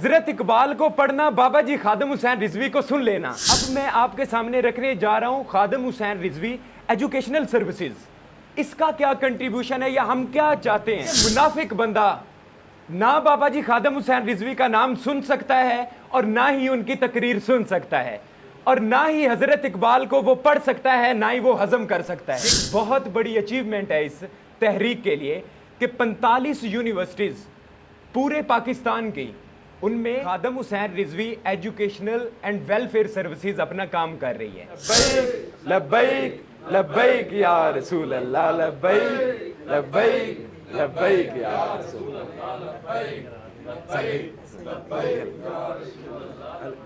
حضرت اقبال کو پڑھنا، بابا جی خادم حسین رضوی کو سن لینا۔ اب میں آپ کے سامنے رکھنے جا رہا ہوں خادم حسین رضوی ایجوکیشنل سروسز۔ اس کا کیا کنٹریبیوشن ہے یا ہم کیا چاہتے ہیں؟ منافق بندہ نہ بابا جی خادم حسین رضوی کا نام سن سکتا ہے اور نہ ہی ان کی تقریر سن سکتا ہے، اور نہ ہی حضرت اقبال کو وہ پڑھ سکتا ہے، نہ ہی وہ ہضم کر سکتا ہے۔ ایک بہت بڑی اچیومنٹ ہے اس تحریک کے لیے کہ 45 یونیورسٹیز پورے پاکستان کی، ان میں Khadim Hussain Rizvi educational and welfare services اپنا کام کر رہی ہے۔ لبیک لبیک لبیک یا رسول اللہ، لبیک لبیک لبیک یا رسول اللہ،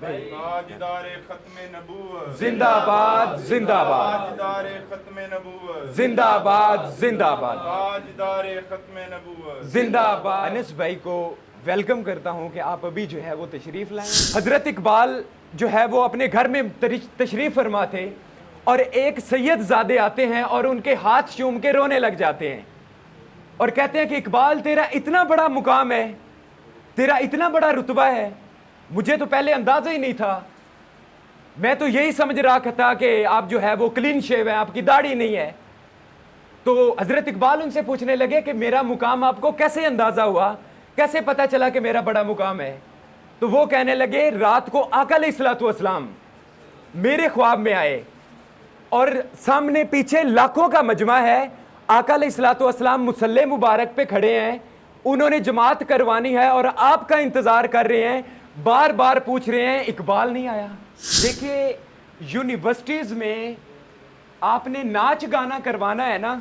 تاجدار ختم نبوت زندہ باد زندہ باد، تاجدار ختم نبوت زندہ باد زندہ باد، تاجدار ختم نبوت زندہ باد۔ انس بھائی کو ویلکم کرتا ہوں کہ آپ ابھی جو ہے وہ تشریف لائیں۔ حضرت اقبال جو ہے وہ اپنے گھر میں تشریف فرما تھے، اور ایک سید زادے آتے ہیں اور ان کے ہاتھ چوم کے رونے لگ جاتے ہیں اور کہتے ہیں کہ اقبال تیرا اتنا بڑا مقام ہے، تیرا اتنا بڑا رتبہ ہے، مجھے تو پہلے اندازہ ہی نہیں تھا، میں تو یہی سمجھ رہا تھا کہ آپ جو ہے وہ کلین شیو ہیں، آپ کی داڑھی نہیں ہے۔ تو حضرت اقبال ان سے پوچھنے لگے کہ میرا مقام آپ کو کیسے اندازہ ہوا، کیسے پتا چلا کہ میرا بڑا مقام ہے؟ تو وہ کہنے لگے رات کو آقا علیہ الصلوۃ والسلام میرے خواب میں آئے، اور سامنے پیچھے لاکھوں کا مجمع ہے، آقا علیہ الصلوۃ والسلام مصلی مبارک پہ کھڑے ہیں، انہوں نے جماعت کروانی ہے اور آپ کا انتظار کر رہے ہیں، بار بار پوچھ رہے ہیں اقبال نہیں آیا۔ دیکھیے یونیورسٹیز میں آپ نے ناچ گانا کروانا ہے نا،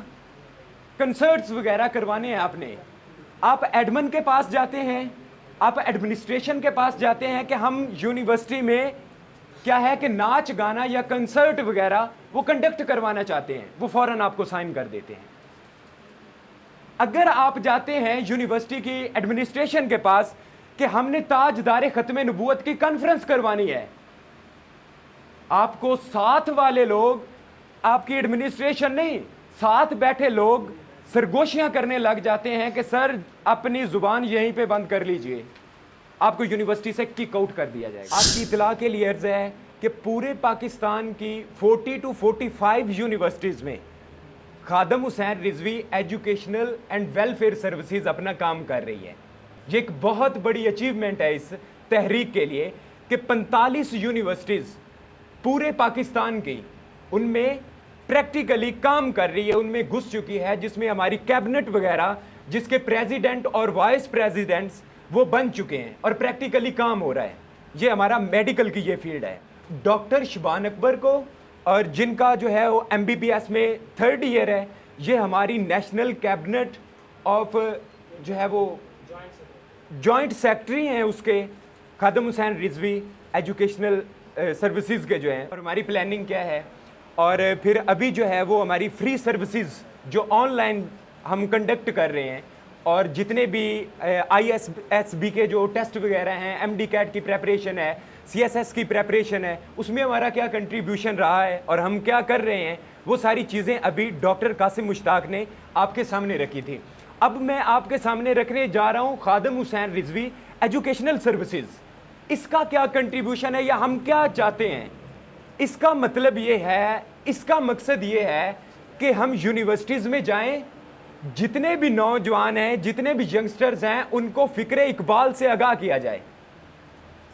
کنسرٹس وغیرہ کروانے ہیں، آپ ایڈمن کے پاس جاتے ہیں، آپ ایڈمنسٹریشن کے پاس جاتے ہیں کہ ہم یونیورسٹی میں کیا ہے کہ ناچ گانا یا کنسرٹ وغیرہ وہ کنڈکٹ کروانا چاہتے ہیں، وہ فوراً آپ کو سائن کر دیتے ہیں۔ اگر آپ جاتے ہیں یونیورسٹی کی ایڈمنسٹریشن کے پاس کہ ہم نے تاجدار ختم نبوت کی کانفرنس کروانی ہے، آپ کو ساتھ والے لوگ، آپ کی ایڈمنسٹریشن نہیں، ساتھ بیٹھے لوگ سرگوشیاں کرنے لگ جاتے ہیں کہ سر اپنی زبان یہیں پہ بند کر لیجئے، آپ کو یونیورسٹی سے کک آؤٹ کر دیا جائے گا۔ آپ کی اطلاع کے لیے عرض ہے کہ پورے پاکستان کی 40 to 45 یونیورسٹیز میں Khadim Hussain Rizvi educational and welfare services اپنا کام کر رہی ہے۔ یہ ایک بہت بڑی اچیومنٹ ہے اس تحریک کے لیے کہ 45 یونیورسٹیز پورے پاکستان کی، ان میں پریکٹیکلی کام کر رہی ہے، ان میں گھس چکی ہے، جس میں ہماری کیبنٹ وغیرہ، جس کے پریزیڈنٹ اور وائس پریزیڈنٹس وہ بن چکے ہیں اور پریکٹیکلی کام ہو رہا ہے۔ یہ ہمارا میڈیکل کی یہ فیلڈ ہے۔ ڈاکٹر شبان اکبر کو، اور جن کا جو ہے وہ MBBS میں 3rd ایئر ہے، یہ ہماری نیشنل کیبنٹ آف جو ہے وہ جوائنٹ سیکٹری ہیں اس کے، خادم حسین رضوی ایجوکیشنل سروسز کے جو ہیں، اور ہماری پلاننگ کیا ہے، اور پھر ابھی جو ہے وہ ہماری فری سروسز جو آن لائن ہم کنڈکٹ کر رہے ہیں، اور جتنے بھی ISSB کے جو ٹیسٹ وغیرہ ہیں، MD CAT کی پریپریشن ہے، CSS کی پریپریشن ہے، اس میں ہمارا کیا کنٹریبیوشن رہا ہے اور ہم کیا کر رہے ہیں، وہ ساری چیزیں ابھی ڈاکٹر قاسم مشتاق نے آپ کے سامنے رکھی تھی۔ اب میں آپ کے سامنے رکھنے جا رہا ہوں خادم حسین رضوی ایجوکیشنل سروسز۔ اس کا کیا کنٹریبیوشن ہے یا ہم کیا چاہتے ہیں؟ اس کا مطلب یہ ہے، اس کا مقصد یہ ہے کہ ہم یونیورسٹیز میں جائیں، جتنے بھی نوجوان ہیں، جتنے بھی ینگسٹرز ہیں، ان کو فکر اقبال سے آگاہ کیا جائے،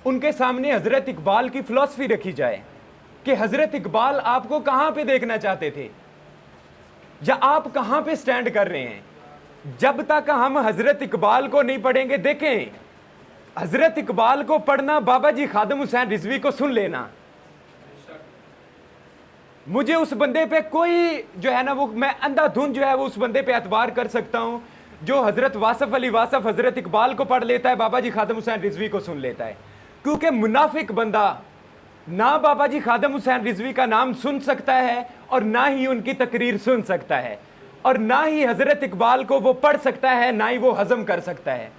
ان کے سامنے حضرت اقبال کی فلسفی رکھی جائے کہ حضرت اقبال آپ کو کہاں پہ دیکھنا چاہتے تھے یا آپ کہاں پہ سٹینڈ کر رہے ہیں۔ جب تک ہم حضرت اقبال کو نہیں پڑھیں گے، دیکھیں حضرت اقبال کو پڑھنا، بابا جی خادم حسین رضوی کو سن لینا، مجھے اس بندے پہ کوئی جو ہے نا وہ، میں اندھا دھن جو ہے وہ اس بندے پہ اعتبار کر سکتا ہوں جو حضرت واصف علی واصف حضرت اقبال کو پڑھ لیتا ہے، بابا جی خادم حسین رضوی کو سن لیتا ہے، کیونکہ منافق بندہ نہ بابا جی خادم حسین رضوی کا نام سن سکتا ہے اور نہ ہی ان کی تقریر سن سکتا ہے، اور نہ ہی حضرت اقبال کو وہ پڑھ سکتا ہے، نہ ہی وہ ہضم کر سکتا ہے۔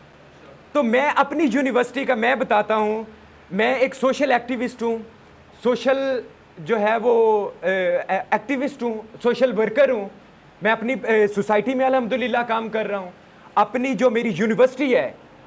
تو میں اپنی یونیورسٹی کا میں بتاتا ہوں، میں ایک سوشل ایکٹیوسٹ ہوں، سوشل جو ہے وہ ایکٹیوسٹ ہوں، سوشل ورکر ہوں، میں اپنی سوسائٹی میں الحمدللہ کام کر رہا ہوں۔ اپنی جو میری یونیورسٹی ہے،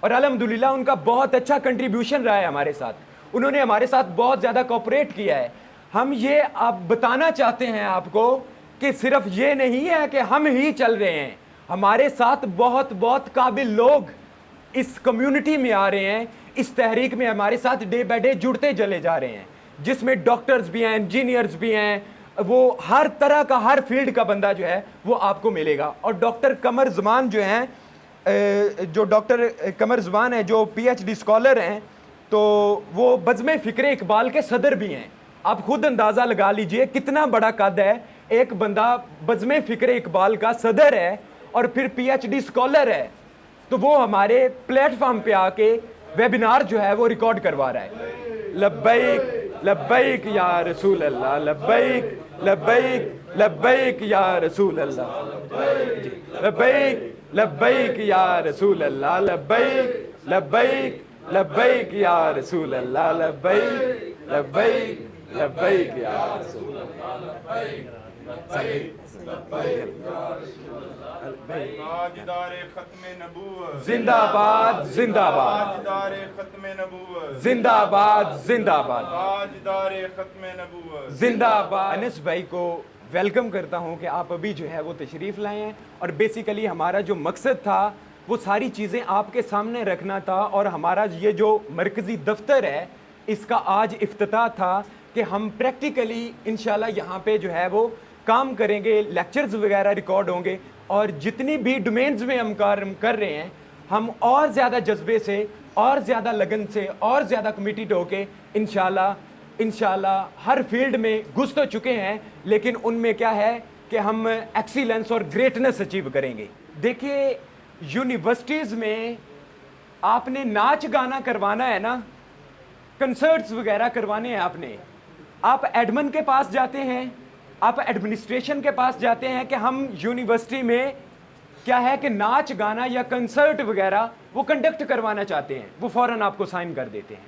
اور الحمدللہ ان کا بہت اچھا کنٹریبیوشن رہا ہے ہمارے ساتھ. انہوں نے ہمارے ساتھ بہت زیادہ کوپریٹ کیا ہے. ہم یہ آپ بتانا چاہتے ہیں آپ کو کہ صرف یہ نہیں ہے کہ ہم ہی چل رہے ہیں, ہمارے ساتھ بہت بہت قابل لوگ اس کمیونٹی میں آ رہے ہیں, اس تحریک میں ہمارے ساتھ ڈے بائی ڈے جڑتے چلے جا رہے ہیں, جس میں ڈاکٹرز بھی ہیں, انجینئرز بھی ہیں, وہ ہر طرح کا ہر فیلڈ کا بندہ جو ہے وہ آپ کو ملے گا. اور ڈاکٹر قمر زمان جو ہیں, جو ڈاکٹر قمر زمان ہیں جو پی ایچ ڈی اسکالر ہیں, تو وہ بزم فکر اقبال کے صدر بھی ہیں. آپ خود اندازہ لگا لیجئے کتنا بڑا قد ہے, ایک بندہ بزم فکر اقبال کا صدر ہے اور پھر پی ایچ ڈی اسکالر ہے, تو وہ ہمارے پلیٹ فارم پہ آ کے ویبینار جو ہے وہ ریکارڈ کروا رہا ہے. لبیک لبیک یا رسول اللہ, لبیک لبیک لبیک یا رسول اللہ, لبیک لبیک یا رسول اللہ, لبیک لبیک لبیک یا رسول اللہ, لبیک لبیک لبیک یا رسول تاجدار ختم نبوت زندہ باد, زندہ باد, تاجدار ختم نبوت زندہ باد, زندہ باد, تاجدار ختم نبوت زندہ باد. انس بھائی کو ویلکم کرتا ہوں کہ آپ ابھی جو ہے وہ تشریف لائے ہیں, اور بیسیکلی ہمارا جو مقصد تھا وہ ساری چیزیں آپ کے سامنے رکھنا تھا, اور ہمارا یہ جو مرکزی دفتر ہے اس کا آج افتتاح تھا کہ ہم پریکٹیکلی انشاءاللہ یہاں پہ جو ہے وہ کام کریں گے, لیکچرز وغیرہ ریکارڈ ہوں گے, اور جتنی بھی ڈومینز میں ہم کام کر رہے ہیں ہم اور زیادہ جذبے سے, اور زیادہ لگن سے, اور زیادہ کمیٹیڈ ہو کے انشاءاللہ ہر فیلڈ میں گھس تو چکے ہیں, لیکن ان میں کیا ہے کہ ہم ایکسیلنس اور گریٹنس اچیو کریں گے. دیکھیے یونیورسٹیز میں آپ نے ناچ گانا کروانا ہے نا, کنسرٹس وغیرہ کروانے ہیں آپ ایڈمن کے پاس جاتے ہیں, آپ ایڈمنسٹریشن کے پاس جاتے ہیں کہ ہم یونیورسٹی میں کیا ہے کہ ناچ گانا یا کنسرٹ وغیرہ وہ کنڈکٹ کروانا چاہتے ہیں, وہ فوراً آپ کو سائن کر دیتے ہیں.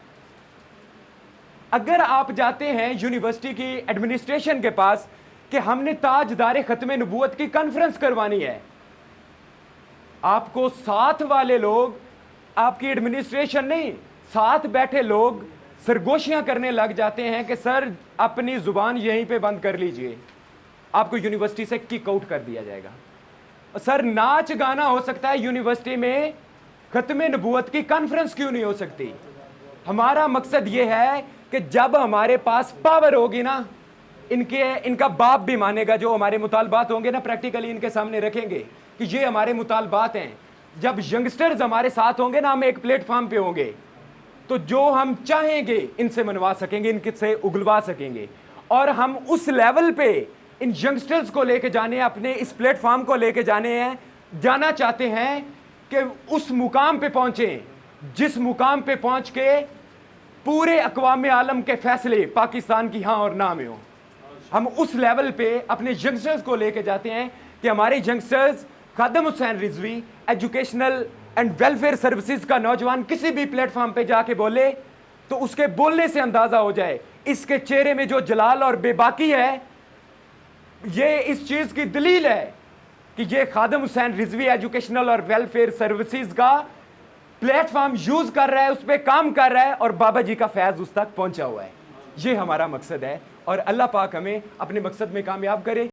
اگر آپ جاتے ہیں یونیورسٹی کی ایڈمنسٹریشن کے پاس کہ ہم نے تاجدار ختم نبوت کی کانفرنس کروانی ہے, آپ کو ساتھ والے لوگ, آپ کی ایڈمنسٹریشن نہیں, ساتھ بیٹھے لوگ سرگوشیاں کرنے لگ جاتے ہیں کہ سر اپنی زبان یہیں پہ بند کر لیجئے, آپ کو یونیورسٹی سے کک آؤٹ کر دیا جائے گا. سر ناچ گانا ہو سکتا ہے یونیورسٹی میں, ختم نبوت کی کانفرنس کیوں نہیں ہو سکتی؟ ہمارا مقصد یہ ہے کہ جب ہمارے پاس پاور ہوگی نا, ان کا باپ بھی مانے گا, جو ہمارے مطالبات ہوں گے نا پریکٹیکلی ان کے سامنے رکھیں گے کہ یہ ہمارے مطالبات ہیں. جب ینگسٹرز ہمارے ساتھ ہوں گے نا, ہم ایک پلیٹ فارم پہ ہوں گے, تو جو ہم چاہیں گے ان سے منوا سکیں گے, ان سے اگلوا سکیں گے, اور ہم اس لیول پہ ان ینگسٹرز کو لے کے جانے, اپنے اس پلیٹ فارم کو لے کے جانا چاہتے ہیں کہ اس مقام پہ پہنچیں جس مقام پہ پہنچ کے پورے اقوام عالم کے فیصلے پاکستان کی ہاں اور نہ میں ہوں. ہم اس لیول پہ اپنے ینگسٹرز کو لے کے جاتے ہیں کہ ہمارے youngsters, Khadim Hussain Rizvi educational and welfare services کا نوجوان کسی بھی پلیٹ فارم پہ جا کے بولے تو اس کے بولنے سے اندازہ ہو جائے اس کے چہرے میں جو جلال اور بے باکی ہے, یہ اس چیز کی دلیل ہے کہ یہ خادم حسین رضوی ایجوکیشنل اور ویلفیئر سروسز کا پلیٹ فارم یوز کر رہا ہے, اس پہ کام کر رہا ہے, اور بابا جی کا فیض اس تک پہنچا ہوا ہے. یہ ہمارا مقصد ہے, اور اللہ پاک ہمیں اپنے مقصد میں کامیاب کرے.